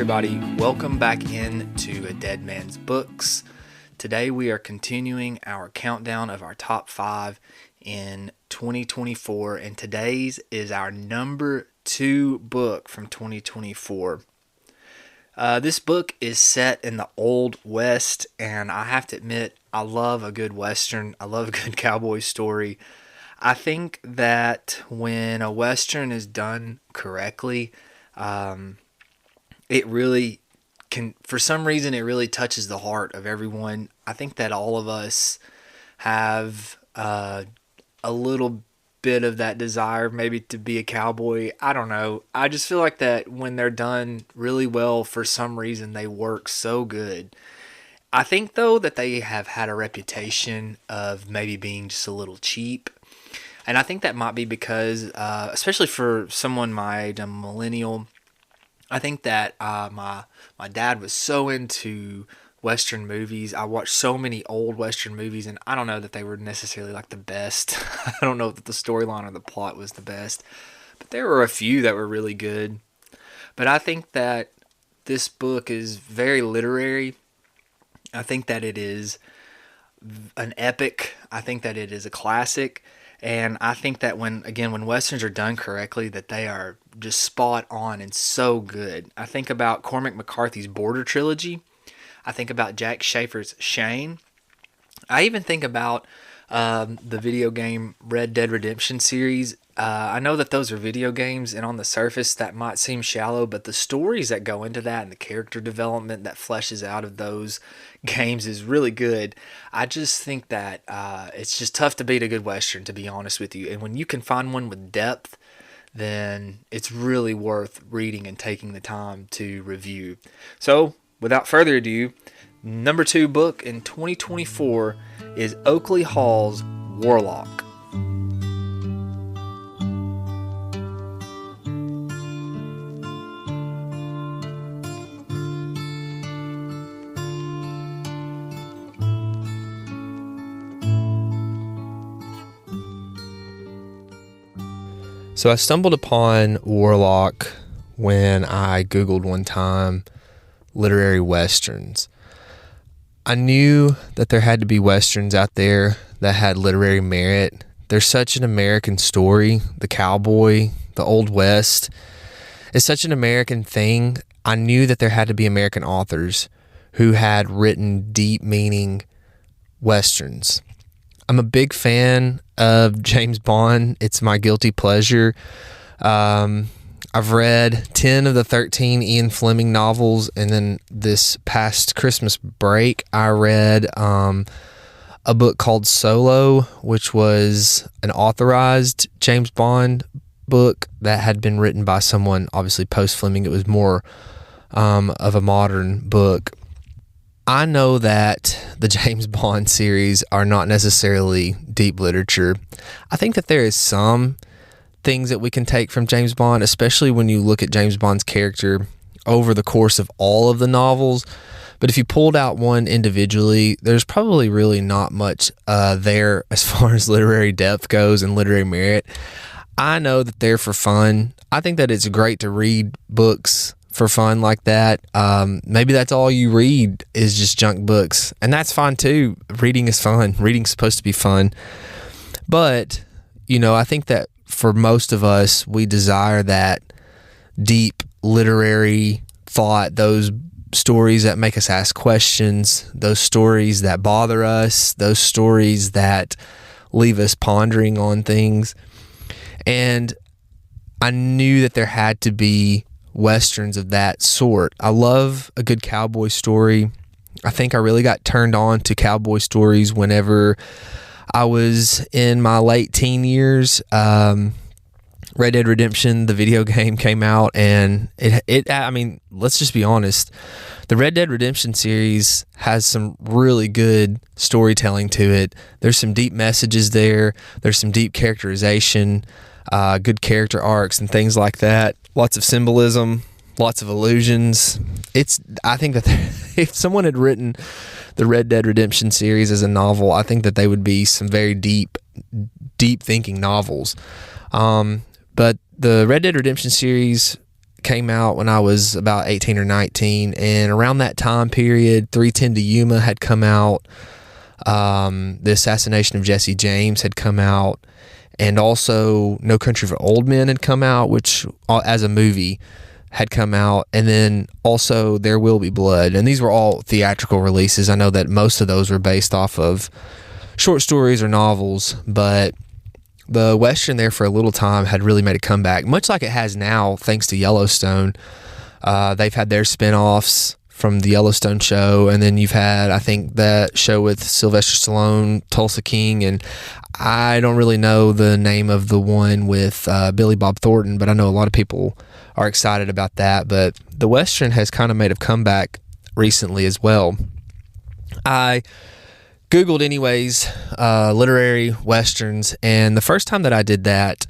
everybody, welcome back into A Dead Man's Books. Today we are continuing our countdown of our top 5 in 2024, and today's is our number 2 book from 2024. This book is set in the Old West, and I have to admit, I love a good Western. I love a good cowboy story. I think that when a Western is done correctly, it really can, for some reason, it really touches the heart of everyone. I think that all of us have a little bit of that desire maybe to be a cowboy. I don't know. I just feel like that when they're done really well, for some reason, they work so good. I think, though, that they have had a reputation of maybe being just a little cheap. And I think that might be because, especially for someone my age, I'm a millennial, I think that my dad was so into Western movies. I watched so many old Western movies, and I don't know that they were necessarily like the best. I don't know that the storyline or the plot was the best, but there were a few that were really good. But I think that this book is very literary. I think that it is an epic. I think that it is a classic. And I think that when Westerns are done correctly, that they are just spot on and so good. I think about Cormac McCarthy's Border Trilogy. I think about Jack Schaefer's Shane. I even think about the video game Red Dead Redemption series. I know that those are video games, and on the surface that might seem shallow, but the stories that go into that and the character development that fleshes out of those games is really good. I just think that it's just tough to beat a good Western, to be honest with you. And when you can find one with depth, then it's really worth reading and taking the time to review. So, without further ado, number 2 book in 2024 is Oakley Hall's Warlock. So I stumbled upon Warlock when I Googled one time literary Westerns. I knew that there had to be Westerns out there that had literary merit. There's such an American story. The cowboy, the Old West, is such an American thing. I knew that there had to be American authors who had written deep meaning Westerns. I'm a big fan of James Bond. It's my guilty pleasure. I've read 10 of the 13 Ian Fleming novels, and then this past Christmas break, I read a book called Solo, which was an authorized James Bond book that had been written by someone, obviously post-Fleming. It was more of a modern book. I know that the James Bond series are not necessarily deep literature. I think that there is some things that we can take from James Bond, especially when you look at James Bond's character over the course of all of the novels. But if you pulled out one individually, there's probably really not much there as far as literary depth goes and literary merit. I know that they're for fun. I think that it's great to read books for fun like that. Maybe that's all you read is just junk books, and that's fine too. Reading is fun. Reading's supposed to be fun. But, I think that for most of us, we desire that deep literary thought, those stories that make us ask questions, those stories that bother us, those stories that leave us pondering on things. And I knew that there had to be Westerns of that sort. I love a good cowboy story. I think I really got turned on to cowboy stories whenever I was in my late teen years. Red Dead Redemption, the video game, came out, and let's just be honest. The Red Dead Redemption series has some really good storytelling to it. There's some deep messages there. There's some deep characterization, good character arcs and things like that. Lots of symbolism, lots of illusions. I think that if someone had written the Red Dead Redemption series as a novel, I think that they would be some very deep thinking novels. But the Red Dead Redemption series came out when I was about 18 or 19, and around that time period, 310 to Yuma had come out. The Assassination of Jesse James had come out, and also No Country for Old Men had come out, which as a movie had come out, and then also There Will Be Blood, and these were all theatrical releases. I know that most of those were based off of short stories or novels, but the Western there for a little time had really made a comeback, much like it has now thanks to Yellowstone. They've had their spin-offs from the Yellowstone show, and then you've had, I think, that show with Sylvester Stallone, Tulsa King, and I don't really know the name of the one with Billy Bob Thornton, but I know a lot of people are excited about that. But the Western has kind of made a comeback recently as well. I Googled anyways, literary Westerns, and the first time that I did that,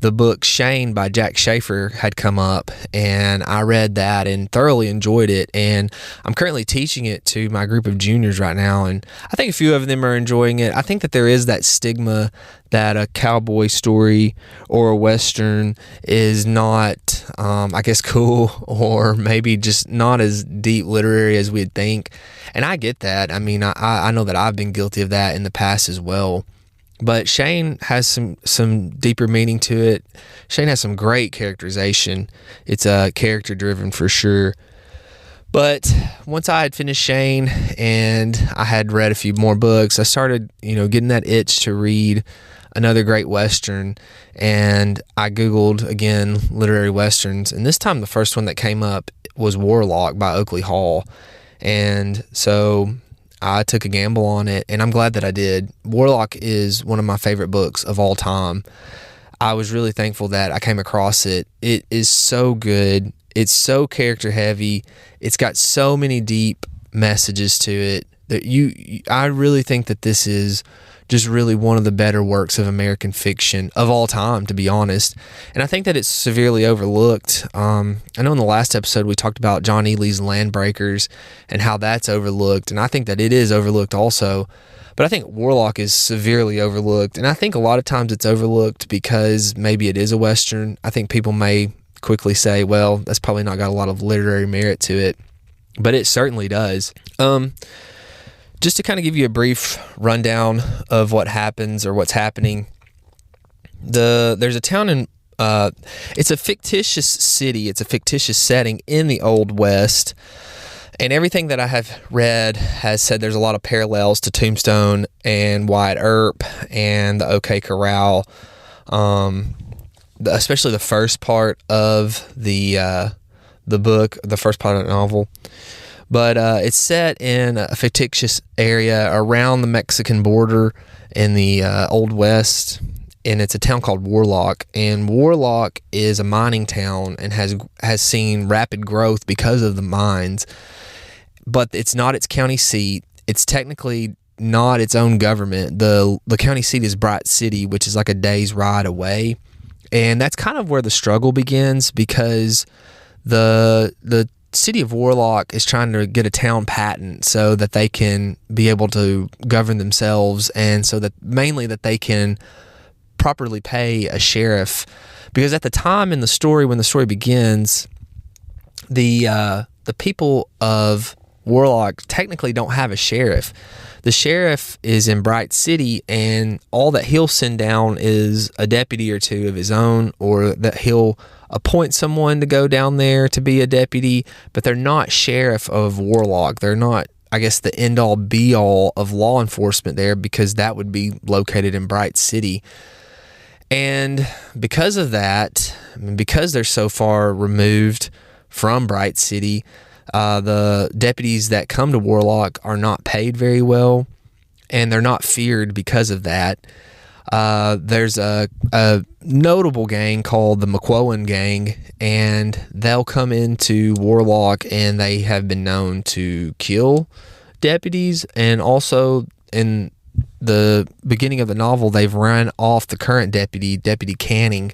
the book Shane by Jack Schaefer had come up, and I read that and thoroughly enjoyed it, and I'm currently teaching it to my group of juniors right now, and I think a few of them are enjoying it. I think that there is that stigma that a cowboy story or a Western is not, I guess, cool, or maybe just not as deep literary as we'd think, and I get that. I mean, I know that I've been guilty of that in the past as well. But Shane has some deeper meaning to it. Shane has some great characterization. It's character driven for sure. But once I had finished Shane and I had read a few more books, I started, getting that itch to read another great Western. And I Googled again literary Westerns, and this time the first one that came up was Warlock by Oakley Hall. And so I took a gamble on it, and I'm glad that I did. Warlock is one of my favorite books of all time. I was really thankful that I came across it. It is so good. It's so character heavy. It's got so many deep messages to it that I really think that this is just really one of the better works of American fiction of all time, to be honest. And I think that it's severely overlooked. I know in the last episode we talked about John Ely's Landbreakers and how that's overlooked, and I think that it is overlooked also. But I think Warlock is severely overlooked, and I think a lot of times it's overlooked because maybe it is a Western. I think people may quickly say, well, that's probably not got a lot of literary merit to it, but it certainly does. Just to kind of give you a brief rundown of what happens or what's happening, there's a town in, it's a fictitious city, it's a fictitious setting in the Old West, and everything that I have read has said there's a lot of parallels to Tombstone and Wyatt Earp and the OK Corral, especially the first part of the book, the first part of the novel. But it's set in a fictitious area around the Mexican border in the Old West, and it's a town called Warlock. And Warlock is a mining town and has seen rapid growth because of the mines. But it's not its county seat. It's technically not its own government. The county seat is Bright City, which is like a day's ride away. And that's kind of where the struggle begins, because the city of Warlock is trying to get a town patent so that they can be able to govern themselves, and so that mainly that they can properly pay a sheriff, because at the time in the story, when the story begins, the people of Warlock technically don't have a sheriff. The sheriff is in Bright City, and all that he'll send down is a deputy or two of his own, or that he'll appoint someone to go down there to be a deputy, but they're not sheriff of Warlock. They're not, I guess, the end-all be-all of law enforcement there, because that would be located in Bright City. And because of that, because they're so far removed from Bright City, the deputies that come to Warlock are not paid very well, and they're not feared because of that. There's a notable gang called the McCowan gang, and they'll come into Warlock, and they have been known to kill deputies, and also in the beginning of the novel, they've run off the current Deputy Canning,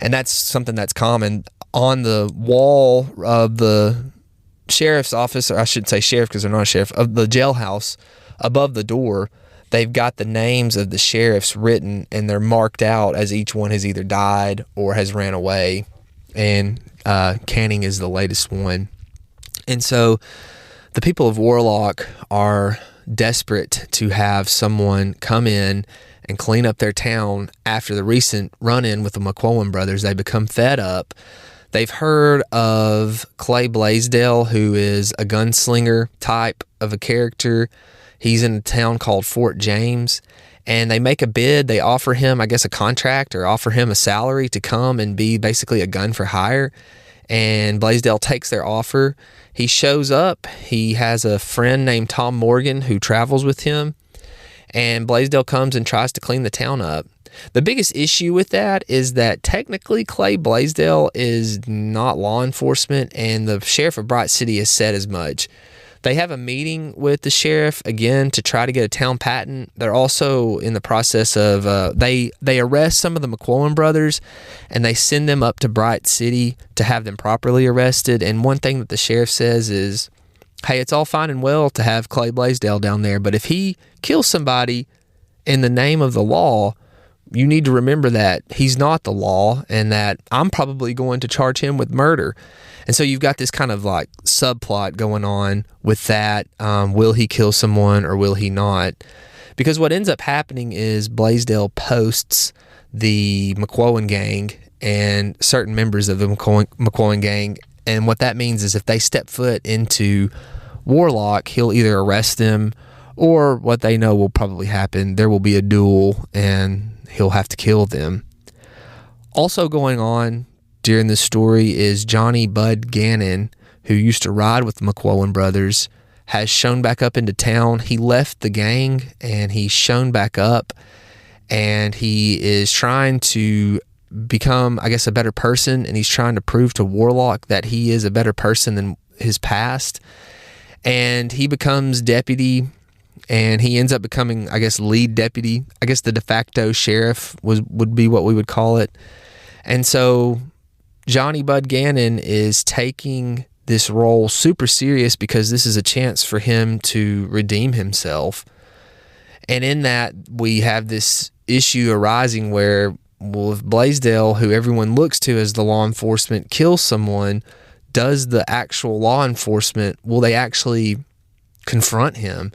and that's something that's common. On the wall of the sheriff's office, or I shouldn't say sheriff because they're not a sheriff, of the jailhouse above the door, they've got the names of the sheriffs written, and they're marked out as each one has either died or has ran away. and Canning is the latest one. And so the people of Warlock are desperate to have someone come in and clean up their town after the recent run-in with the McCowan brothers. They become fed up. They've heard of Clay Blaisedell, who is a gunslinger type of a character. He's in a town called Fort James, and they make a bid. They offer him, I guess, a contract or offer him a salary to come and be basically a gun for hire. And Blaisedell takes their offer. He shows up. He has a friend named Tom Morgan who travels with him. And Blaisedell comes and tries to clean the town up. The biggest issue with that is that technically Clay Blaisedell is not law enforcement, and the sheriff of Bright City has said as much. They have a meeting with the sheriff, again, to try to get a town patent. They're also in the process of, they arrest some of the McCowan brothers, and they send them up to Bright City to have them properly arrested. And one thing that the sheriff says is, hey, it's all fine and well to have Clay Blaisedell down there, but if he kills somebody in the name of the law, you need to remember that he's not the law, and that I'm probably going to charge him with murder. And so you've got this kind of like subplot going on with that. Will he kill someone or will he not? Because what ends up happening is Blaisedell posts the McCowan gang and certain members of the McCowan gang. And what that means is if they step foot into Warlock, he'll either arrest them, or what they know will probably happen, there will be a duel and he'll have to kill them. Also going on during this story is Johnny Bud Gannon, who used to ride with the McCowan brothers, has shown back up into town. He left the gang and he's shown back up, and he is trying to become, I guess, a better person, and he's trying to prove to Warlock that he is a better person than his past. And he becomes deputy, and he ends up becoming, I guess, lead deputy. I guess the de facto sheriff would be what we would call it. And so Johnny Bud Gannon is taking this role super serious because this is a chance for him to redeem himself. And in that, we have this issue arising where, well, if Blaisedell, who everyone looks to as the law enforcement, kills someone, does the actual law enforcement, will they actually confront him?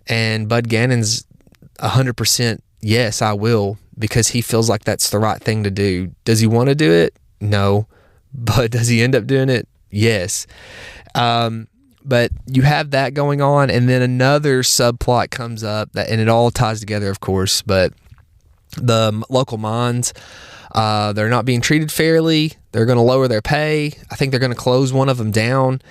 And Bud Gannon's 100% yes, I will, because he feels like that's the right thing to do. Does he want to do it? No. But does he end up doing it? Yes. But you have that going on, and then another subplot comes up, and it all ties together, of course, but the local mines, they're not being treated fairly. They're going to lower their pay. I think they're going to close one of them down,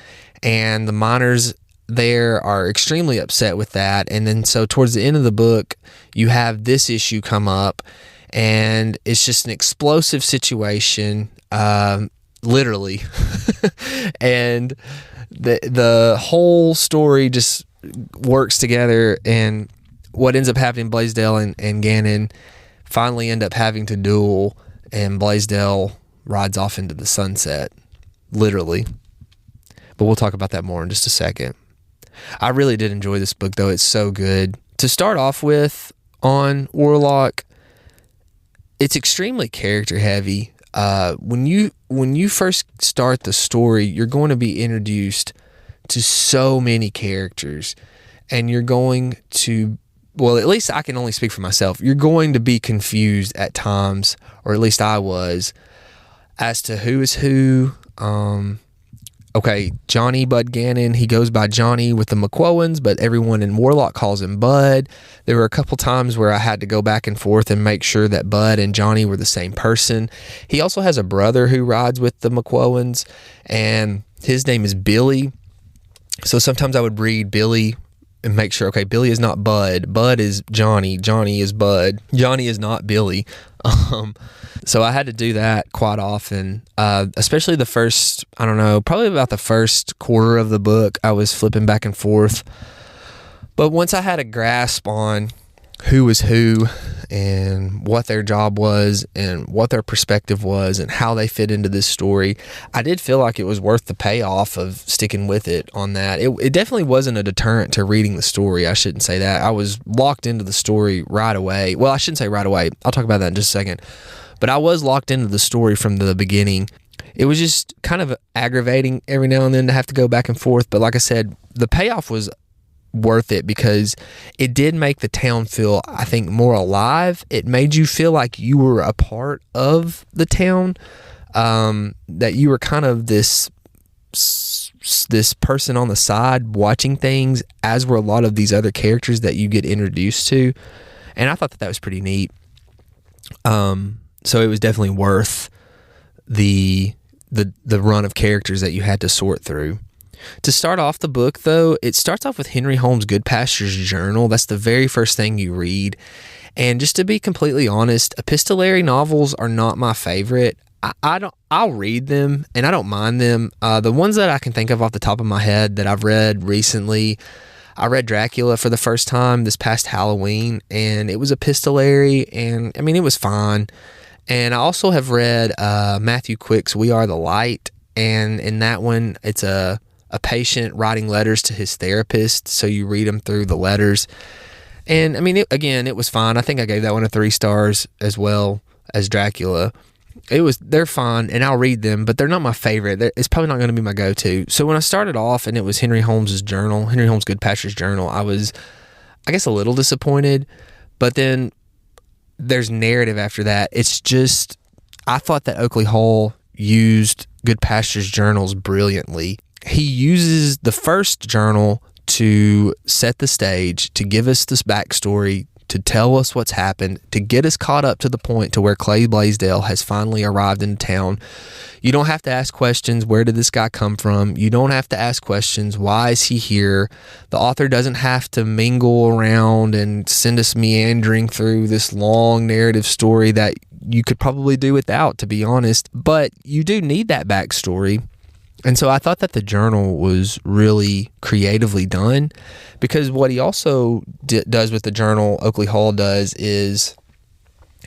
and the miners there are extremely upset with that. And then so towards the end of the book, you have this issue come up, and it's just an explosive situation, literally. And the whole story just works together, and what ends up happening, Blaisedell and Gannon finally end up having to duel, and Blaisedell rides off into the sunset, literally. But we'll talk about that more in just a second. I really did enjoy this book, though. It's so good. To start off with, on Warlock, it's extremely character heavy. When you first start the story, you're going to be introduced to so many characters, and you're going to, well, at least I can only speak for myself, you're going to be confused at times, or at least I was, as to who is who. Okay, Johnny Bud Gannon, he goes by Johnny with the McCowans, but everyone in Warlock calls him Bud. There were a couple times where I had to go back and forth and make sure that Bud and Johnny were the same person. He also has a brother who rides with the McCowans, and his name is Billy. So sometimes I would read Billy and make sure, okay, Billy is not Bud. Bud is Johnny. Johnny is Bud. Johnny is not Billy. So I had to do that quite often, especially the first, I don't know, probably about the first quarter of the book, I was flipping back and forth. But once I had a grasp on who was who and what their job was and what their perspective was and how they fit into this story, I did feel like it was worth the payoff of sticking with it on that. It definitely wasn't a deterrent to reading the story. I shouldn't say that. I was locked into the story right away. Well, I shouldn't say right away. I'll talk about that in just a second. But I was locked into the story from the beginning. it was just kind of aggravating every now and then to have to go back and forth. But like I said, the payoff was worth it because it did make the town feel, I think, more alive. It made you feel like you were a part of the town, that you were kind of this person on the side watching things, as were a lot of these other characters that you get introduced to. And I thought that was pretty neat. So it was definitely worth the run of characters that you had to sort through. To start off the book, though, it starts off with Henry Holmes Goodpasture's journal. That's the very first thing you read. And just to be completely honest, epistolary novels are not my favorite. I'll read them and I don't mind them. The ones that I can think of off the top of my head that I've read recently, I read Dracula for the first time this past Halloween, and it was epistolary, and I mean, it was fine. And I also have read Matthew Quick's We Are the Light, and in that one, it's a patient writing letters to his therapist, so you read them through the letters. And I mean, it was fine. I think I gave that one a 3 stars as well as Dracula. They're fine, and I'll read them, but they're not my favorite. It's probably not going to be my go-to. So when I started off and it was Henry Holmes Goodpasture's journal, I was, I guess, a little disappointed. But then there's narrative after that. It's just, I thought that Oakley Hall used Goodpasture's journals brilliantly. He uses the first journal to set the stage, to give us this backstory, to tell us what's happened, to get us caught up to the point to where Clay Blaisedell has finally arrived in town. You don't have to ask questions, where did this guy come from? You don't have to ask questions, why is he here? The author doesn't have to mingle around and send us meandering through this long narrative story that you could probably do without, to be honest. But you do need that backstory. And so I thought that the journal was really creatively done, because what he also does with the journal, Oakley Hall does, is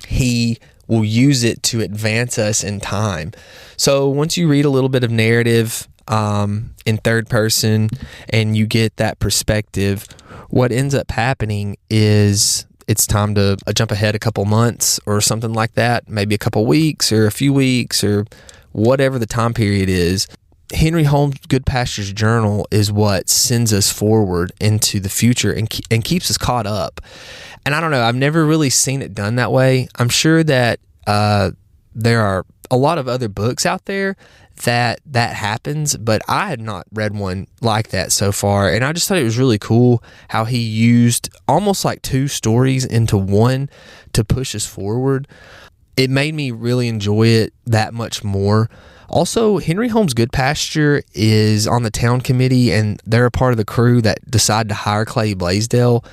he will use it to advance us in time. So once you read a little bit of narrative in third person and you get that perspective, what ends up happening is it's time to jump ahead a couple months or something like that, maybe a couple weeks or a few weeks or whatever the time period is. Henry Holmes Goodpasture's journal is what sends us forward into the future and keeps us caught up. And I don't know, I've never really seen it done that way. I'm sure that there are a lot of other books out there that happens, but I had not read one like that so far. And I just thought it was really cool how he used almost like 2 stories into one to push us forward. It made me really enjoy it that much more. Also, Henry Holmes Goodpasture is on the town committee, and they're a part of the crew that decided to hire Clay Blaisedell.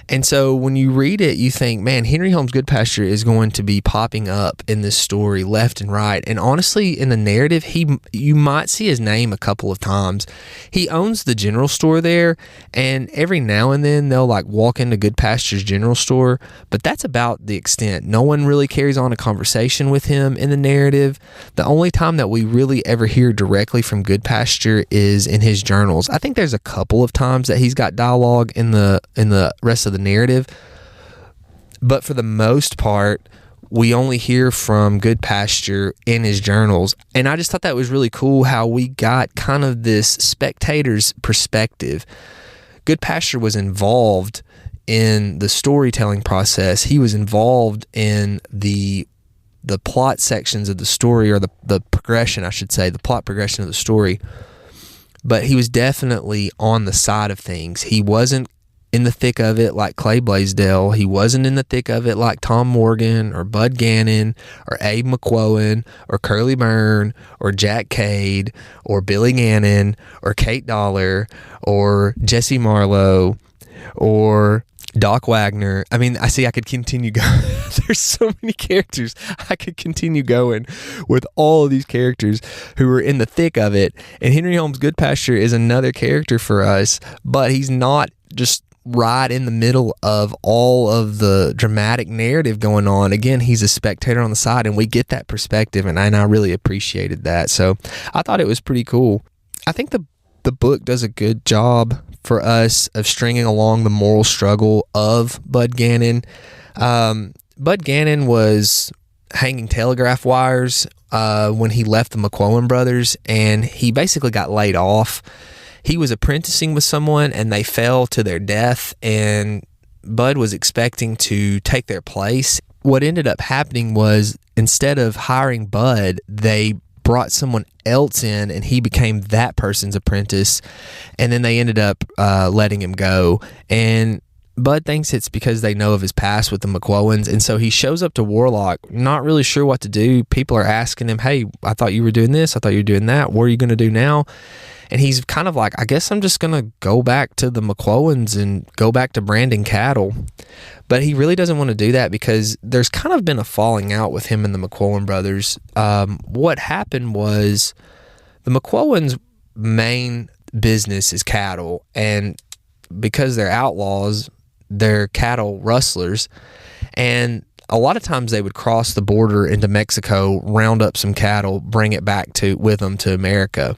And so when you read it, you think, man, Henry Holmes Goodpasture is going to be popping up in this story left and right. And honestly, in the narrative, you might see his name a couple of times. He owns the general store there, and every now and then they'll like walk into Goodpasture's general store, but that's about the extent. No one really carries on a conversation with him in the narrative. The only time that we really ever hear directly from Goodpasture is in his journals. I think there's a couple of times that he's got dialogue in the rest of the narrative, but for the most part we only hear from Goodpasture in his journals. And I just thought that was really cool how we got kind of this spectator's perspective. Goodpasture was involved in the storytelling process. He was involved in the plot sections of the story, or the progression, I should say, the plot progression of the story. But he was definitely on the side of things. He wasn't in the thick of it like Clay Blaisedell. He wasn't in the thick of it like Tom Morgan or Bud Gannon or Abe McCowan or Curly Byrne or Jack Cade or Billy Gannon or Kate Dollar or Jesse Marlowe or Doc Wagner. I mean, I could continue going. There's so many characters. I could continue going with all of these characters who were in the thick of it. And Henry Holmes Goodpasture is another character for us, but he's not just right in the middle of all of the dramatic narrative going on. Again, he's a spectator on the side, and we get that perspective, and I really appreciated that. So I thought it was pretty cool. I think the book does a good job for us of stringing along the moral struggle of Bud Gannon. Bud Gannon was hanging telegraph wires when he left the McCowan brothers, and he basically got laid off. He was apprenticing with someone, and they fell to their death, and Bud was expecting to take their place. What ended up happening was, instead of hiring Bud, they brought someone else in, and he became that person's apprentice, and then they ended up letting him go. And Bud thinks it's because they know of his past with the McCowans, and so he shows up to Warlock not really sure what to do. People are asking him, hey, I thought you were doing this, I thought you were doing that, what are you going to do now? And he's kind of like, I guess I'm just going to go back to the McCowans and go back to branding cattle. But he really doesn't want to do that because there's kind of been a falling out with him and the McCowan brothers. What happened was the McCowans' main business is cattle, and because they're outlaws, they're cattle rustlers, and a lot of times they would cross the border into Mexico, round up some cattle, bring it back with them to America.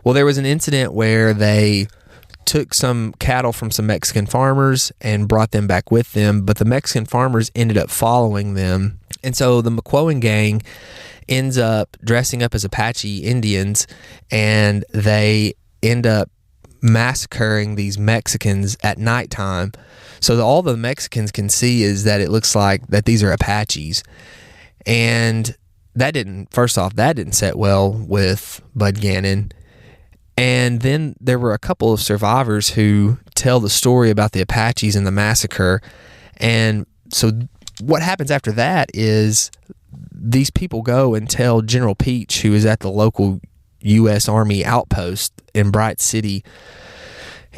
Well, there was an incident where they took some cattle from some Mexican farmers and brought them back with them, but the Mexican farmers ended up following them, and so the McCowan gang ends up dressing up as Apache Indians, and they end up massacring these Mexicans at nighttime. So all the Mexicans can see is that it looks like that these are Apaches. And that didn't set well with Bud Gannon. And then there were a couple of survivors who tell the story about the Apaches and the massacre. And so what happens after that is these people go and tell General Peach, who is at the local U.S. Army outpost in Bright City,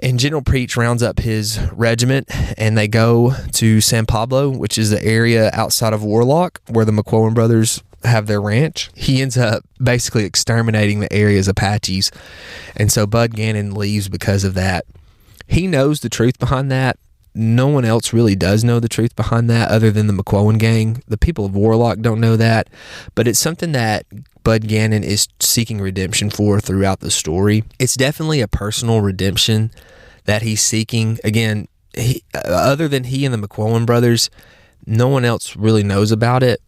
and General Peach rounds up his regiment, and they go to San Pablo, which is the area outside of Warlock where the McCowan brothers have their ranch. He ends up basically exterminating the area's Apaches, and so Bud Gannon leaves because of that. He knows the truth behind that. No one else really does know the truth behind that other than the McCowan gang. The people of Warlock don't know that, but it's something that Bud Gannon is seeking redemption for throughout the story. It's definitely a personal redemption that he's seeking. Again, other than he and the McCowan brothers, no one else really knows about it.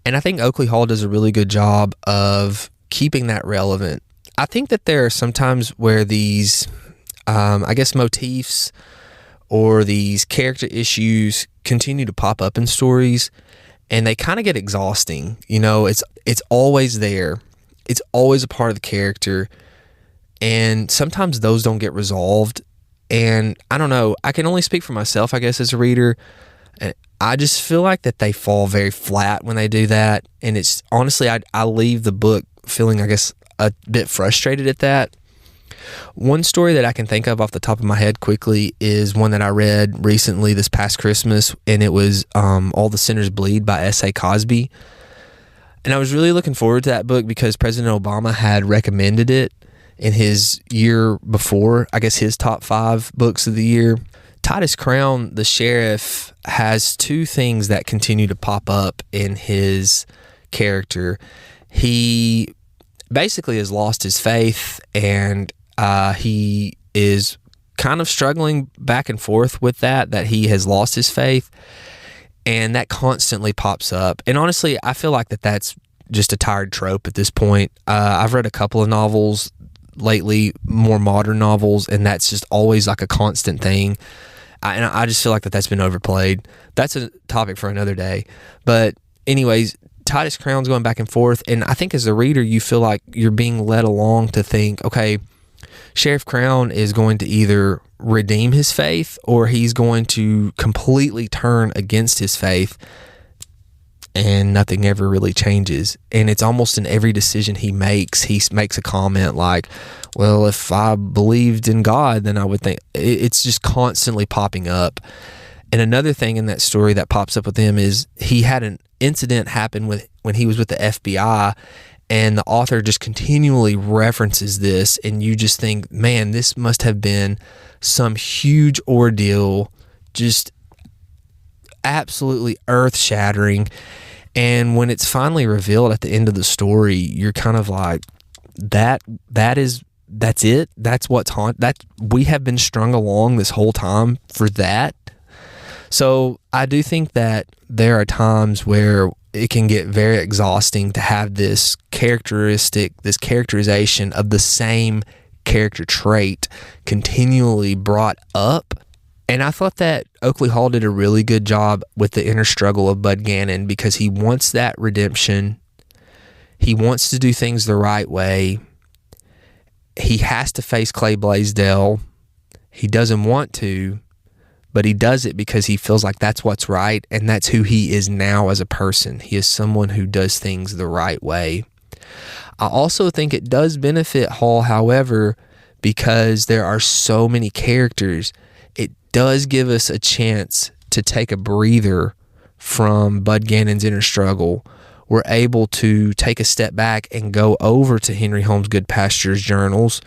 And I think Oakley Hall does a really good job of keeping that relevant. I think that there are sometimes where these, motifs or these character issues continue to pop up in stories, and they kind of get exhausting. It's always there. It's always a part of the character, and sometimes those don't get resolved. And I don't know, I can only speak for myself, I guess, as a reader. I just feel like that they fall very flat when they do that, and it's honestly, I leave the book feeling, I guess, a bit frustrated at that. One story that I can think of off the top of my head quickly is one that I read recently this past Christmas, and it was All the Sinners Bleed by S.A. Cosby. And I was really looking forward to that book because President Obama had recommended it in his year before, I guess his top 5 books of the year. Titus Crown, the sheriff, has 2 things that continue to pop up in his character. He basically has lost his faith, and he is kind of struggling back and forth with that he has lost his faith, and that constantly pops up. And honestly, I feel like that's just a tired trope at this point. I've read a couple of novels lately, more modern novels, and that's just always like a constant thing. And I just feel like that's been overplayed. That's a topic for another day. But anyways, Titus Crown's going back and forth, and I think as a reader, you feel like you're being led along to think, okay, Sheriff Crown is going to either redeem his faith or he's going to completely turn against his faith, and nothing ever really changes. And it's almost in every decision he makes a comment like, well, if I believed in God, then I would think. It's just constantly popping up. And another thing in that story that pops up with him is he had an incident happen when he was with the FBI, and the author just continually references this, and you just think, man, this must have been some huge ordeal, just absolutely earth-shattering. And when it's finally revealed at the end of the story, you're kind of like, that's it. That's what's that we have been strung along this whole time for that. So I do think that there are times where it can get very exhausting to have this characterization of the same character trait continually brought up. And I thought that Oakley Hall did a really good job with the inner struggle of Bud Gannon, because he wants that redemption. He wants to do things the right way. He has to face Clay Blaisedell. He doesn't want to, but he does it because he feels like that's what's right, and that's who he is now as a person. He is someone who does things the right way. I also think it does benefit Hall, however, because there are so many characters. It does give us a chance to take a breather from Bud Gannon's inner struggle. We're able to take a step back and go over to Henry Holmes Goodpasture's journals.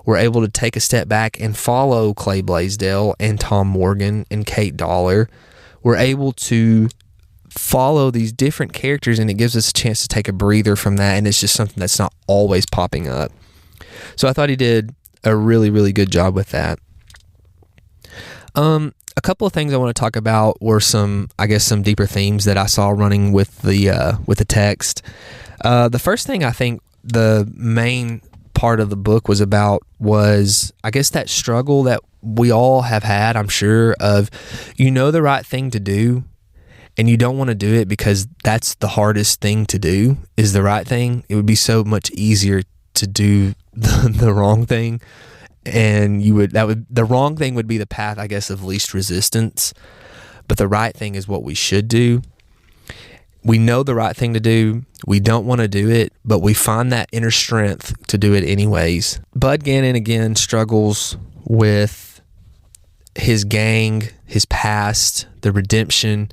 We're able to take a step back and follow Clay Blaisedell and Tom Morgan and Kate Dollar. We're able to follow these different characters, and it gives us a chance to take a breather from that, and it's just something that's not always popping up. So I thought he did a really, really good job with that. A couple of things I want to talk about were some deeper themes that I saw running with the text. The first thing I think the main part of the book was about was, I guess, that struggle that we all have had, I'm sure, of the right thing to do, and you don't want to do it because that's the hardest thing to do, is the right thing. It would be so much easier to do the wrong thing. And the wrong thing would be the path, I guess, of least resistance. But the right thing is what we should do. We know the right thing to do. We don't want to do it, but we find that inner strength to do it anyways. Bud Gannon, again, struggles with his gang, his past, the redemption.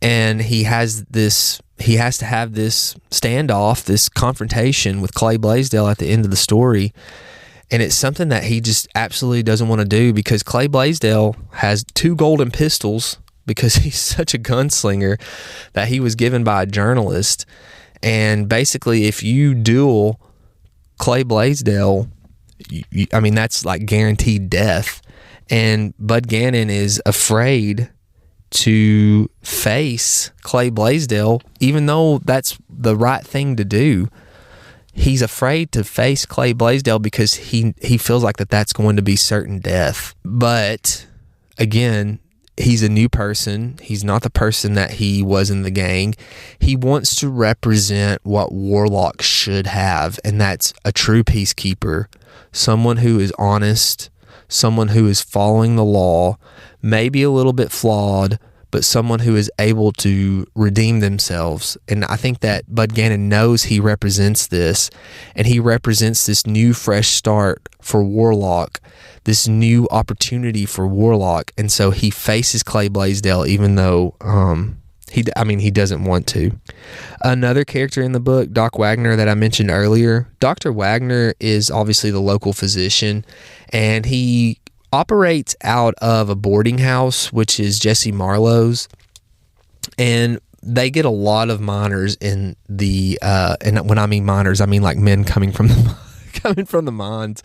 And he has to have this standoff, this confrontation with Clay Blaisedell at the end of the story. And it's something that he just absolutely doesn't want to do, because Clay Blaisedell has 2 golden pistols, because he's such a gunslinger, that he was given by a journalist. And basically, if you duel Clay Blaisedell, that's like guaranteed death. And Bud Gannon is afraid to face Clay Blaisedell, even though that's the right thing to do. He's afraid to face Clay Blaisedell because he feels like that's going to be certain death. But again, he's a new person. He's not the person that he was in the gang. He wants to represent what Warlock should have, and that's a true peacekeeper, someone who is honest, someone who is following the law, maybe a little bit flawed, but someone who is able to redeem themselves. And I think that Bud Gannon knows he represents this, and he represents this new, fresh start for Warlock, this new opportunity for Warlock. And so he faces Clay Blaisedell, even though he doesn't want to. Another character in the book, Doc Wagner, that I mentioned earlier. Dr. Wagner is obviously the local physician, and he operates out of a boarding house, which is Jesse Marlowe's, and they get a lot of miners in the and when I mean miners, I mean like men coming from the mines.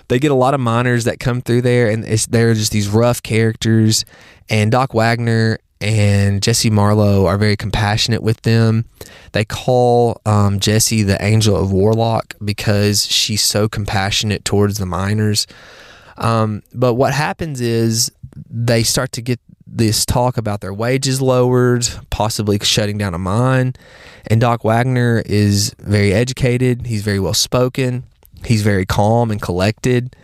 They get a lot of miners that come through there, and they're just these rough characters, and Doc Wagner and Jesse Marlowe are very compassionate with them. They call Jesse the Angel of Warlock because she's so compassionate towards the miners. But what happens is they start to get this talk about their wages lowered, possibly shutting down a mine. And Doc Wagner is very educated. He's very well spoken. He's very calm and collected.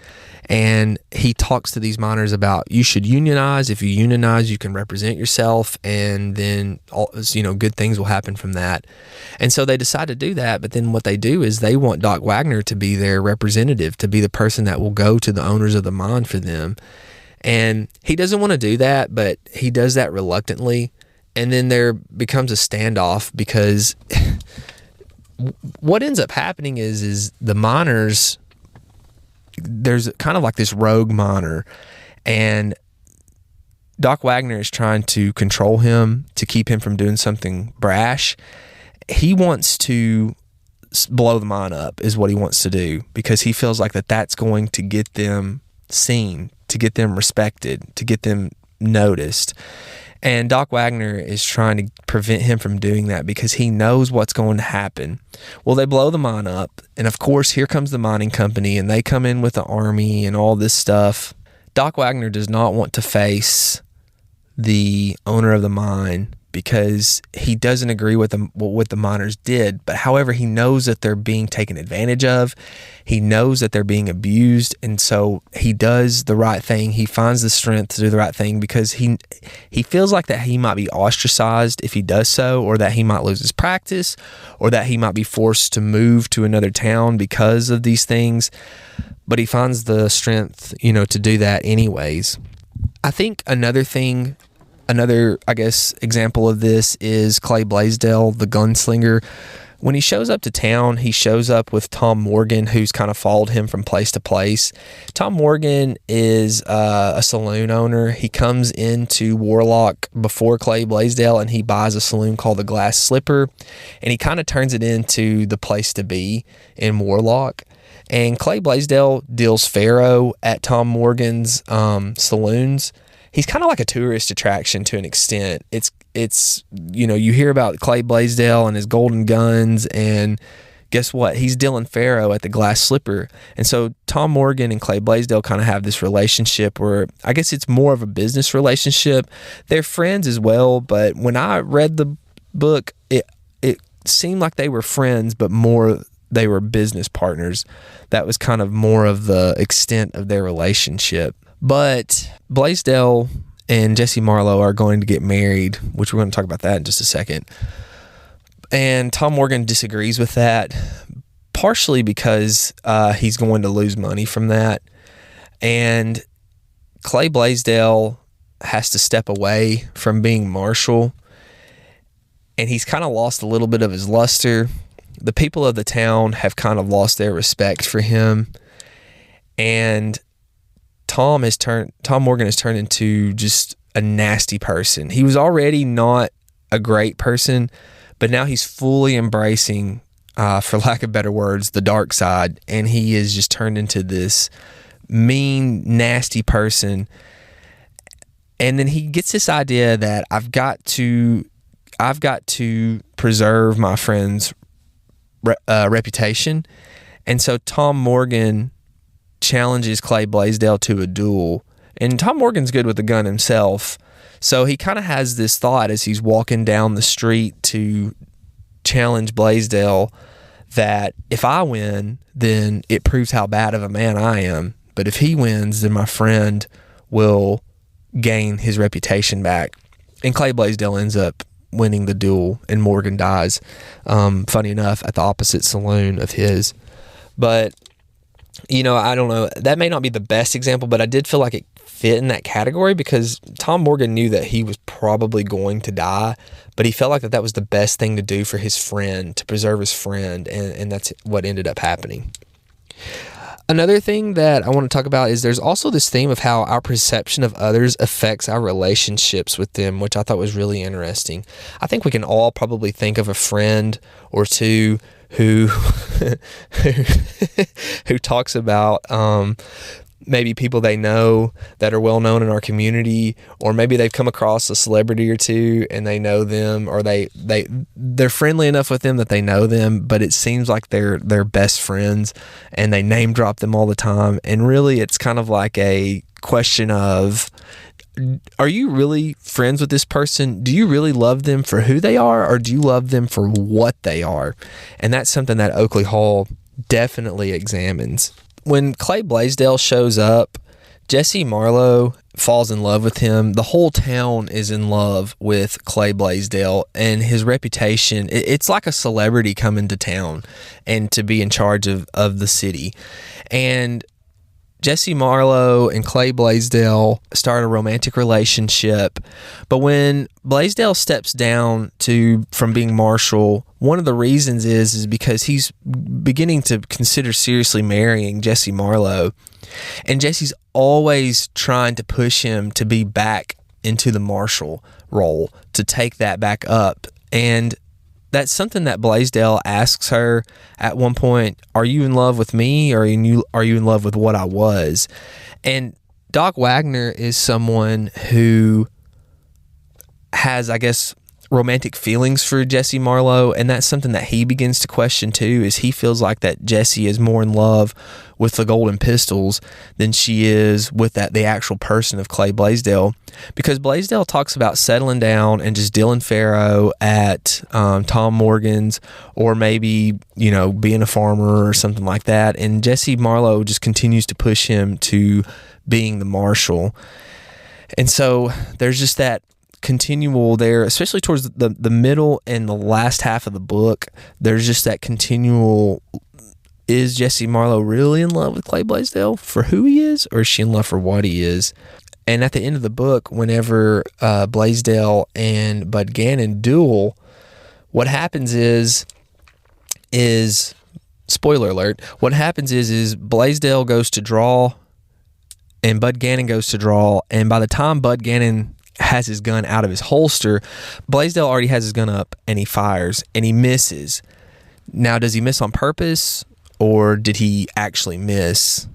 And he talks to these miners about, you should unionize. If you unionize, you can represent yourself, and then good things will happen from that. And so they decide to do that. But then what they do is they want Doc Wagner to be their representative, to be the person that will go to the owners of the mine for them. And he doesn't want to do that, but he does that reluctantly. And then there becomes a standoff, because what ends up happening is the miners, there's kind of like this rogue miner, and Doc Wagner is trying to control him to keep him from doing something brash. He wants to blow the mine up, is what he wants to do, because he feels like that's going to get them seen, to get them respected, to get them noticed. And Doc Wagner is trying to prevent him from doing that because he knows what's going to happen. Well, they blow the mine up. And of course, here comes the mining company and they come in with the army and all this stuff. Doc Wagner does not want to face the owner of the mine because he doesn't agree with what the miners did. But however, he knows that they're being taken advantage of. He knows that they're being abused. And so he does the right thing. He finds the strength to do the right thing because he feels like that he might be ostracized if he does so, or that he might lose his practice, or that he might be forced to move to another town because of these things. But he finds the strength, to do that anyways. I think another, I guess, example of this is Clay Blaisedell, the gunslinger. When he shows up to town, he shows up with Tom Morgan, who's kind of followed him from place to place. Tom Morgan is a saloon owner. He comes into Warlock before Clay Blaisedell, and he buys a saloon called the Glass Slipper, and he kind of turns it into the place to be in Warlock. And Clay Blaisedell deals faro at Tom Morgan's saloons. He's kind of like a tourist attraction to an extent. It's you hear about Clay Blaisedell and his golden guns, and guess what? He's dealing faro at the Glass Slipper. And so Tom Morgan and Clay Blaisedell kind of have this relationship where I guess it's more of a business relationship. They're friends as well, but when I read the book, it seemed like they were friends, but more they were business partners. That was kind of more of the extent of their relationship. But Blaisedell and Jessie Marlowe are going to get married, which we're going to talk about that in just a second. And Tom Morgan disagrees with that, partially because he's going to lose money from that. And Clay Blaisedell has to step away from being marshal, and he's kind of lost a little bit of his luster. The people of the town have kind of lost their respect for him, and Tom Morgan has turned into just a nasty person. He was already not a great person, but now he's fully embracing, for lack of better words, the dark side, and he is just turned into this mean, nasty person. And then he gets this idea that I've got to preserve my friend's reputation, and so Tom Morgan challenges Clay Blaisedell to a duel. And Tom Morgan's good with the gun himself, so he kind of has this thought as he's walking down the street to challenge Blaisedell that if I win, then it proves how bad of a man I am. But if he wins, then my friend will gain his reputation back. And Clay Blaisedell ends up winning the duel, and Morgan dies, funny enough, at the opposite saloon of his. But I don't know, that may not be the best example, but I did feel like it fit in that category because Tom Morgan knew that he was probably going to die, but he felt like that was the best thing to do for his friend, to preserve his friend, and that's what ended up happening. Another thing that I want to talk about is there's also this theme of how our perception of others affects our relationships with them, which I thought was really interesting. I think we can all probably think of a friend or two who who talks about maybe people they know that are well known in our community, or maybe they've come across a celebrity or two and they know them, or they're friendly enough with them that they know them, but it seems like they're best friends and they name drop them all the time. And really it's kind of like a question of, are you really friends with this person? Do you really love them for who they are, or do you love them for what they are? And that's something that Oakley Hall definitely examines. When Clay Blaisedell shows up, Jessie Marlowe falls in love with him. The whole town is in love with Clay Blaisedell and his reputation. It's like a celebrity coming to town and to be in charge of the city. And Jessie Marlowe and Clay Blaisedell start a romantic relationship. But when Blaisedell steps down from being marshal, one of the reasons is because he's beginning to consider seriously marrying Jessie Marlowe. And Jessie's always trying to push him to be back into the marshal role, to take that back up. And that's something that Blaisedell asks her at one point, are you in love with me, or are you in love with what I was? And Doc Wagner is someone who has, I guess, romantic feelings for Jesse Marlowe, and that's something that he begins to question too, is he feels like that Jesse is more in love with the golden pistols than she is with the actual person of Clay Blaisedell, because Blaisedell talks about settling down and just dealing faro at Tom Morgan's, or maybe, you know, being a farmer or something like that, and Jesse Marlowe just continues to push him to being the marshal. And so there's just that continual there, especially towards the middle and the last half of the book. There's just that continual, is Jesse Marlowe really in love with Clay Blaisedell for who he is, or is she in love for what he is? And at the end of the book, whenever Blaisedell and Bud Gannon duel, what happens is spoiler alert, what happens is Blaisedell goes to draw and Bud Gannon goes to draw, and by the time Bud Gannon has his gun out of his holster, Blaisedell already has his gun up, and he fires, and he misses. Now, does he miss on purpose, or did he actually miss?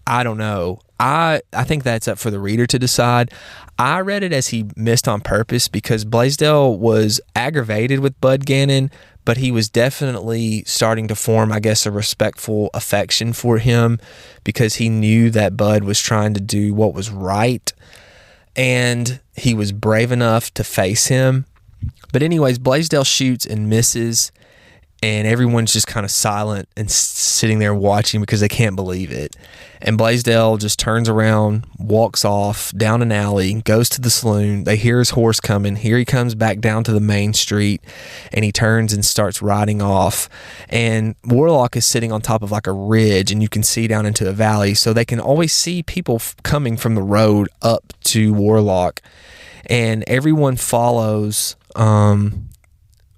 I don't know. I think that's up for the reader to decide. I read it as he missed on purpose, because Blaisedell was aggravated with Bud Gannon, but he was definitely starting to form, I guess, a respectful affection for him, because he knew that Bud was trying to do what was right, and he was brave enough to face him. But anyways, Blaisedell shoots and misses, and everyone's just kind of silent and sitting there watching because they can't believe it. And Blaisedell just turns around, walks off down an alley, goes to the saloon. They hear his horse coming. Here he comes back down to the main street, and he turns and starts riding off. And Warlock is sitting on top of like a ridge, and you can see down into a valley, so they can always see people coming from the road up to Warlock. And everyone follows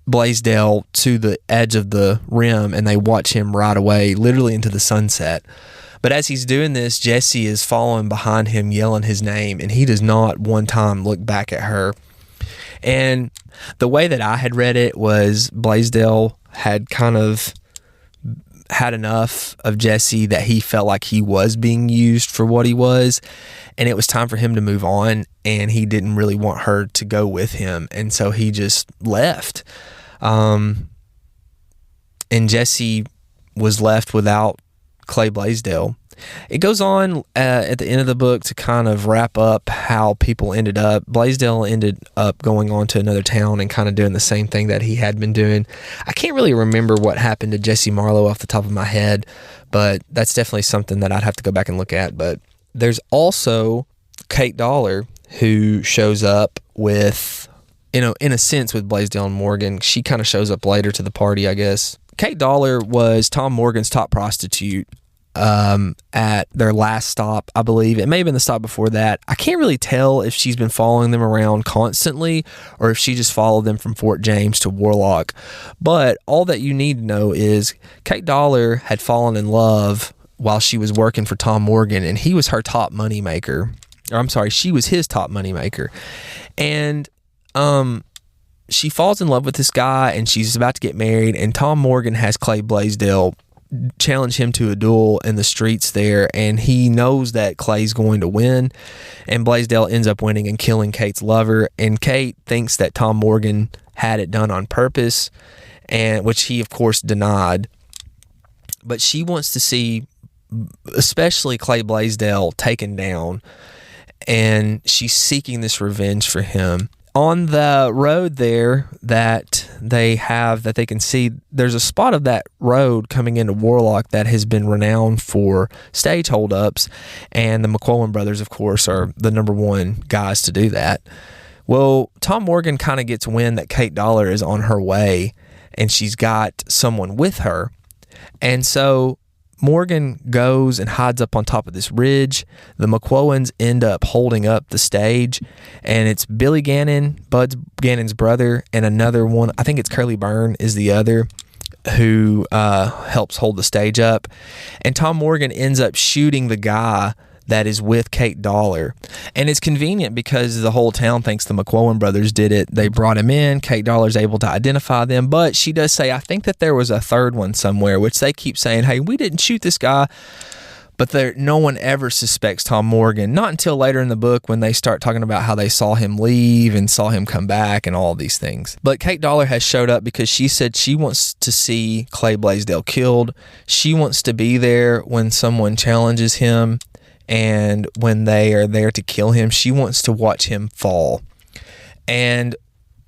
Blaisedell to the edge of the rim, and they watch him ride away literally into the sunset. But as he's doing this, Jesse is following behind him, yelling his name, and he does not one time look back at her. And the way that I had read it was Blaisedell had kind of had enough of Jesse, that he felt like he was being used for what he was, and it was time for him to move on, and he didn't really want her to go with him, and so he just left. And Jesse was left without Clay Blaisedell. It goes on at the end of the book to kind of wrap up how people ended up. Blaisedell ended up going on to another town and kind of doing the same thing that he had been doing. I can't really remember what happened to Jesse Marlowe off the top of my head, but that's definitely something that I'd have to go back and look at. But there's also Kate Dollar, who shows up with, you know, in a sense with Blaisedell and Morgan. She kind of shows up later to the party, I guess. Kate Dollar was Tom Morgan's top prostitute at their last stop, I believe. It may have been the stop before that. I can't really tell if she's been following them around constantly or if she just followed them from Fort James to Warlock. But all that you need to know is Kate Dollar had fallen in love while she was working for Tom Morgan, and he was her top money maker. Or I'm sorry, she was his top money maker. And she falls in love with this guy, and she's about to get married, and Tom Morgan has Clay Blaisedell challenge him to a duel in the streets there, and he knows that Clay's going to win, and Blaisedell ends up winning and killing Kate's lover, and Kate thinks that Tom Morgan had it done on purpose, and which he of course denied, but she wants to see especially Clay Blaisedell taken down, and she's seeking this revenge for him. On the road there that they can see, there's a spot of that road coming into Warlock that has been renowned for stage holdups, and the McCowan brothers, of course, are the number one guys to do that. Well, Tom Morgan kind of gets wind that Kate Dollar is on her way, and she's got someone with her, and so Morgan goes and hides up on top of this ridge. The McCowans end up holding up the stage, and it's Billy Gannon, Bud Gannon's brother, and another one, I think it's Curly Byrne is the other, who helps hold the stage up. And Tom Morgan ends up shooting the guy that is with Kate Dollar. And it's convenient because the whole town thinks the McCowan brothers did it. They brought him in. Kate Dollar's able to identify them, but she does say, I think that there was a third one somewhere, which they keep saying, hey, we didn't shoot this guy. But no one ever suspects Tom Morgan, not until later in the book when they start talking about how they saw him leave and saw him come back and all these things. But Kate Dollar has showed up because she said she wants to see Clay Blaisedell killed. She wants to be there when someone challenges him and when they are there to kill him. She wants to watch him fall. And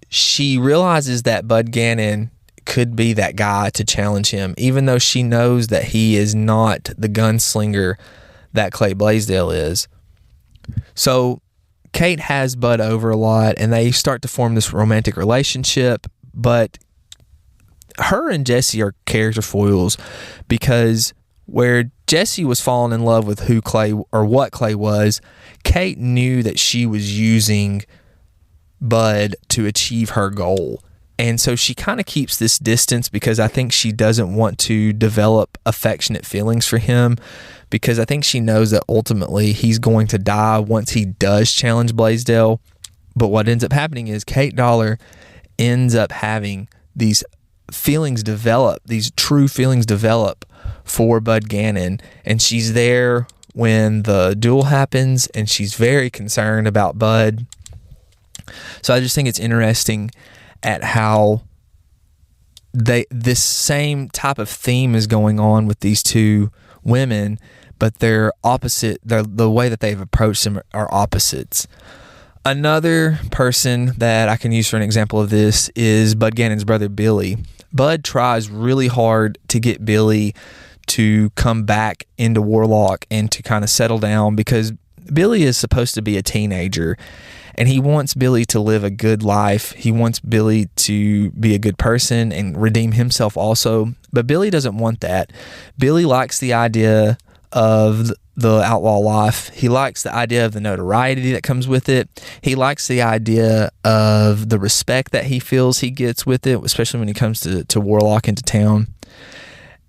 she realizes that Bud Gannon could be that guy to challenge him, even though she knows that he is not the gunslinger that Clay Blaisedell is. So Kate has Bud over a lot, and they start to form this romantic relationship, but her and Jesse are character foils, because where Jesse was falling in love with who Clay or what Clay was, Kate knew that she was using Bud to achieve her goal. And so she kind of keeps this distance because I think she doesn't want to develop affectionate feelings for him, because I think she knows that ultimately he's going to die once he does challenge Blaisedell. But what ends up happening is Kate Dollar ends up having these feelings develop, these true feelings develop for Bud Gannon. And she's there when the duel happens, and she's very concerned about Bud. So I just think it's interesting at how this same type of theme is going on with these two women, but they're opposite. The way that they've approached them are opposites. Another person that I can use for an example of this is Bud Gannon's brother, Billy. Bud tries really hard to get Billy to come back into Warlock and to kind of settle down, because Billy is supposed to be a teenager, and he wants Billy to live a good life. He wants Billy to be a good person and redeem himself also. But Billy doesn't want that. Billy likes the idea of the outlaw life. He likes the idea of the notoriety that comes with it. He likes the idea of the respect that he feels he gets with it, especially when he comes to Warlock into town.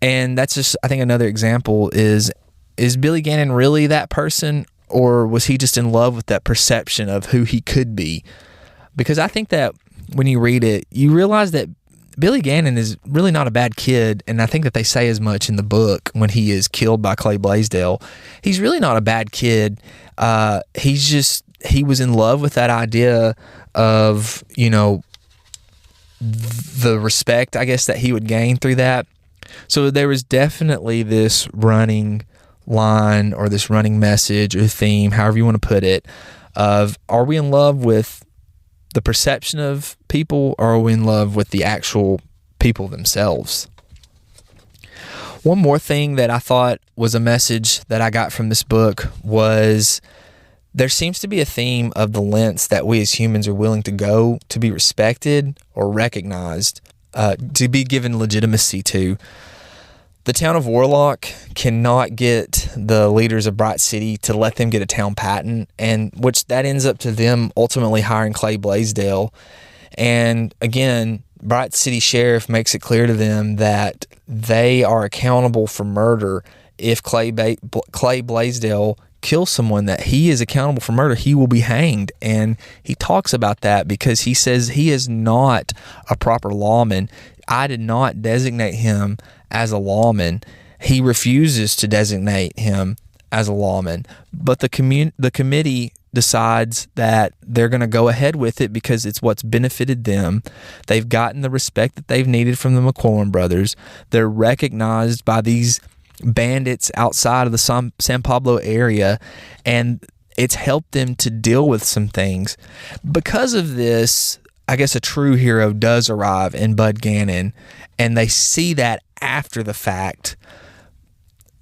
And that's just, I think, another example is Billy Gannon really that person? Or was he just in love with that perception of who he could be? Because I think that when you read it, you realize that Billy Gannon is really not a bad kid, and I think that they say as much in the book when he is killed by Clay Blaisedell. He's really not a bad kid. He was in love with that idea of, the respect, I guess, that he would gain through that. So there was definitely this running line or this running message or theme, however you want to put it, of are we in love with the perception of people, or are we in love with the actual people themselves? One more thing that I thought was a message that I got from this book was there seems to be a theme of the lengths that we as humans are willing to go to be respected or recognized, to be given legitimacy to. The town of Warlock cannot get the leaders of Bright City to let them get a town patent, and which that ends up to them ultimately hiring Clay Blaisedell. And again, Bright City Sheriff makes it clear to them that they are accountable for murder. If Clay Blaisedell kills someone, that he is accountable for murder, he will be hanged. And he talks about that because he says he is not a proper lawman. I did not designate him as a lawman. He refuses to designate him as a lawman. But the committee decides that they're going to go ahead with it because it's what's benefited them. They've gotten the respect that they've needed from the McCowan brothers. They're recognized by these bandits outside of the San Pablo area, and it's helped them to deal with some things. Because of this, I guess a true hero does arrive in Bud Gannon, and they see that after the fact.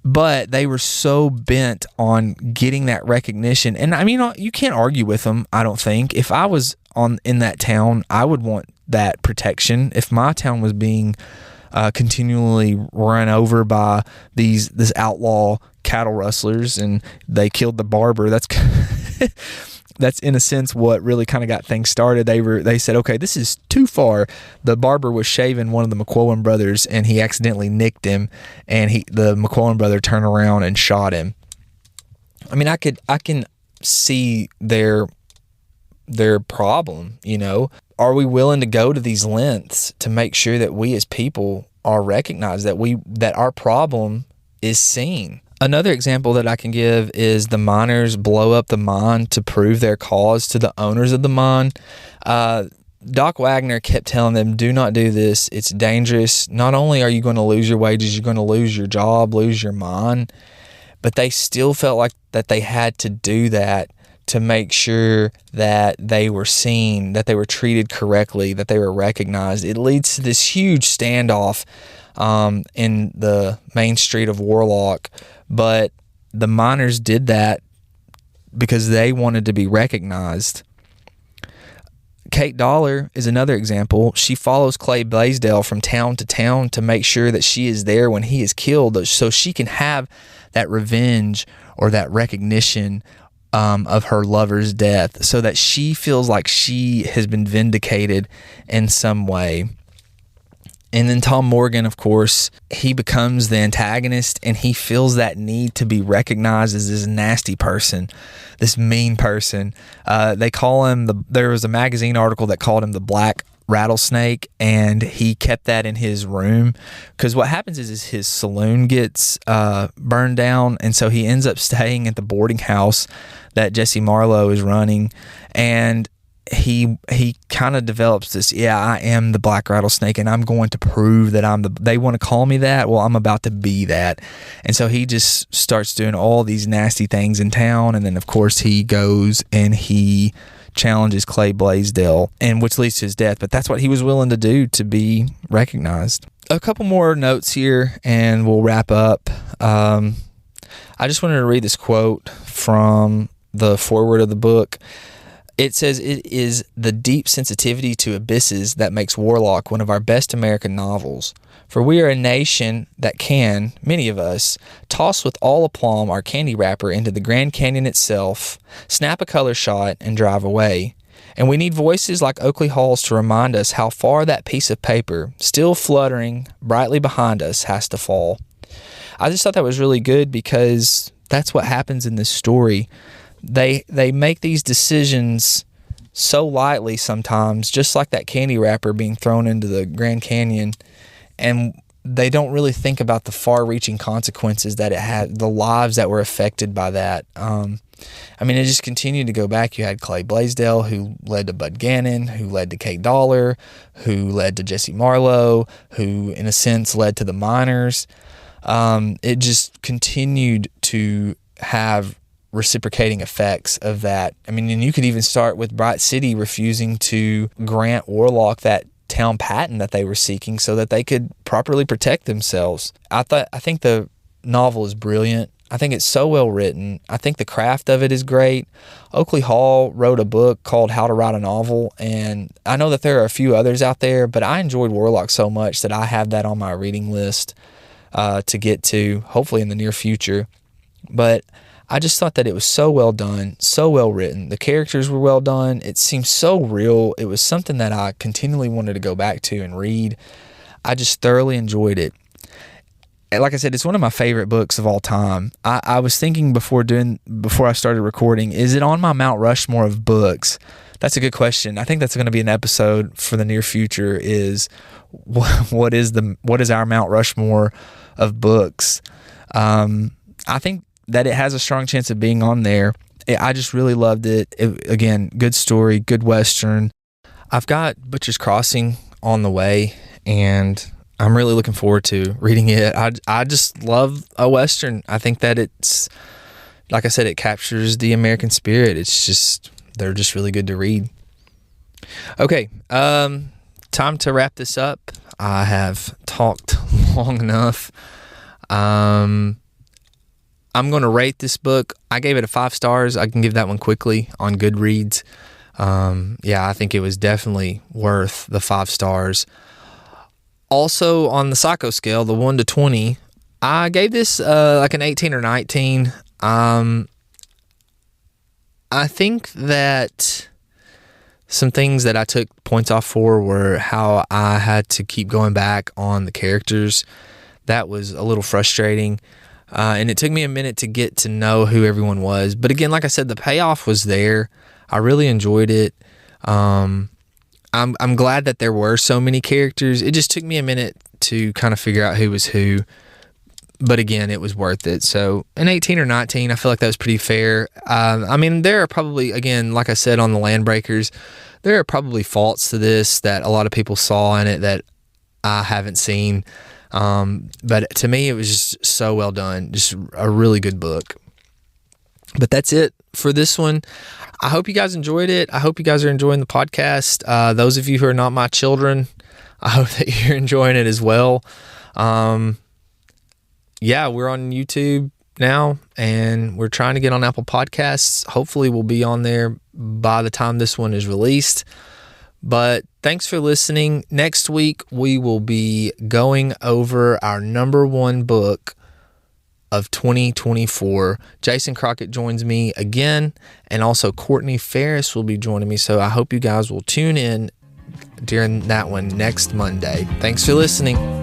But they were so bent on getting that recognition. And I mean, you can't argue with them, I don't think. If I was in that town, I would want that protection. If my town was being continually run over by this outlaw cattle rustlers and they killed the barber, that's in a sense what really kind of got things started. They said, okay, this is too far. The barber was shaving one of the McCowan brothers, and he accidentally nicked him, and the McCowan brother turned around and shot him. I mean, I can see their problem. Are we willing to go to these lengths to make sure that we as people are recognized, that our problem is seen? Another example that I can give is the miners blow up the mine to prove their cause to the owners of the mine. Doc Wagner kept telling them, do not do this. It's dangerous. Not only are you going to lose your wages, you're going to lose your job, lose your mine. But they still felt like that they had to do that to make sure that they were seen, that they were treated correctly, that they were recognized. It leads to this huge standoff in the main street of Warlock, but the miners did that because they wanted to be recognized. Kate Dollar is another example. She follows Clay Blaisedell from town to town to make sure that she is there when he is killed, so she can have that revenge or that recognition of her lover's death, so that she feels like she has been vindicated in some way. And then Tom Morgan, of course, he becomes the antagonist, and he feels that need to be recognized as this nasty person, this mean person. They call him there was a magazine article that called him the Black Rattlesnake, and he kept that in his room because what happens is his saloon gets burned down, and so he ends up staying at the boarding house that Jesse Marlowe is running, and he kind of develops this, I am the Black Rattlesnake, and I'm going to prove that they want to call me that. Well, I'm about to be that. And so he just starts doing all these nasty things in town. And then of course he goes and he challenges Clay Blaisedell, and which leads to his death. But that's what he was willing to do to be recognized. A couple more notes here and we'll wrap up. I just wanted to read this quote from the foreword of the book. It says, "It is the deep sensitivity to abysses that makes Warlock one of our best American novels. For we are a nation that can, many of us, toss with all aplomb our candy wrapper into the Grand Canyon itself, snap a color shot, and drive away. And we need voices like Oakley Hall's to remind us how far that piece of paper, still fluttering brightly behind us, has to fall." I just thought that was really good because that's what happens in this story. They make these decisions so lightly sometimes, just like that candy wrapper being thrown into the Grand Canyon, and they don't really think about the far-reaching consequences that it had, the lives that were affected by that. It just continued to go back. You had Clay Blaisedell, who led to Bud Gannon, who led to Kate Dollar, who led to Jesse Marlowe, who, in a sense, led to the miners. It just continued to have reciprocating effects of that. And you could even start with Bright City refusing to grant Warlock that town patent that they were seeking so that they could properly protect themselves. I think the novel is brilliant. I think it's so well written. I think the craft of it is great. Oakley Hall wrote a book called How to Write a Novel, and I know that there are a few others out there, but I enjoyed Warlock so much that I have that on my reading list to get to, hopefully in the near future. But I just thought that it was so well done, so well written. The characters were well done. It seemed so real. It was something that I continually wanted to go back to and read. I just thoroughly enjoyed it. And like I said, it's one of my favorite books of all time. I was thinking before I started recording, is it on my Mount Rushmore of books? That's a good question. I think that's going to be an episode for the near future, is what is our Mount Rushmore of books? I think that it has a strong chance of being on there. I just really loved it. Again, good story, good Western. I've got Butcher's Crossing on the way, and I'm really looking forward to reading it. I just love a Western. I think that it's, like I said, it captures the American spirit. They're just really good to read. Okay, time to wrap this up. I have talked long enough. I'm going to rate this book. I gave it a 5 stars. I can give that one quickly on Goodreads. I think it was definitely worth the 5 stars. Also, on the Psycho scale, the 1 to 20, I gave this like an 18 or 19. I think that some things that I took points off for were how I had to keep going back on the characters. That was a little frustrating. And it took me a minute to get to know who everyone was. But again, like I said, the payoff was there. I really enjoyed it. I'm glad that there were so many characters. It just took me a minute to kind of figure out who was who. but again, it was worth it. So an 18 or 19, I feel like that was pretty fair. I mean, there are probably, again, like I said on the Land Breakers, there are probably faults to this that a lot of people saw in it that I haven't seen. But to me, it was just so well done. Just a really good book. But that's it for this one. I hope you guys enjoyed it. I hope you guys are enjoying the podcast. Those of you who are not my children, I hope that you're enjoying it as well. Yeah, we're on YouTube now, and we're trying to get on Apple Podcasts. Hopefully we'll be on there by the time this one is released. But thanks for listening. Next week, we will be going over our number one book of 2024. Jason Crockett joins me again, and also Courtney Ferris will be joining me. So I hope you guys will tune in during that one next Monday. Thanks for listening.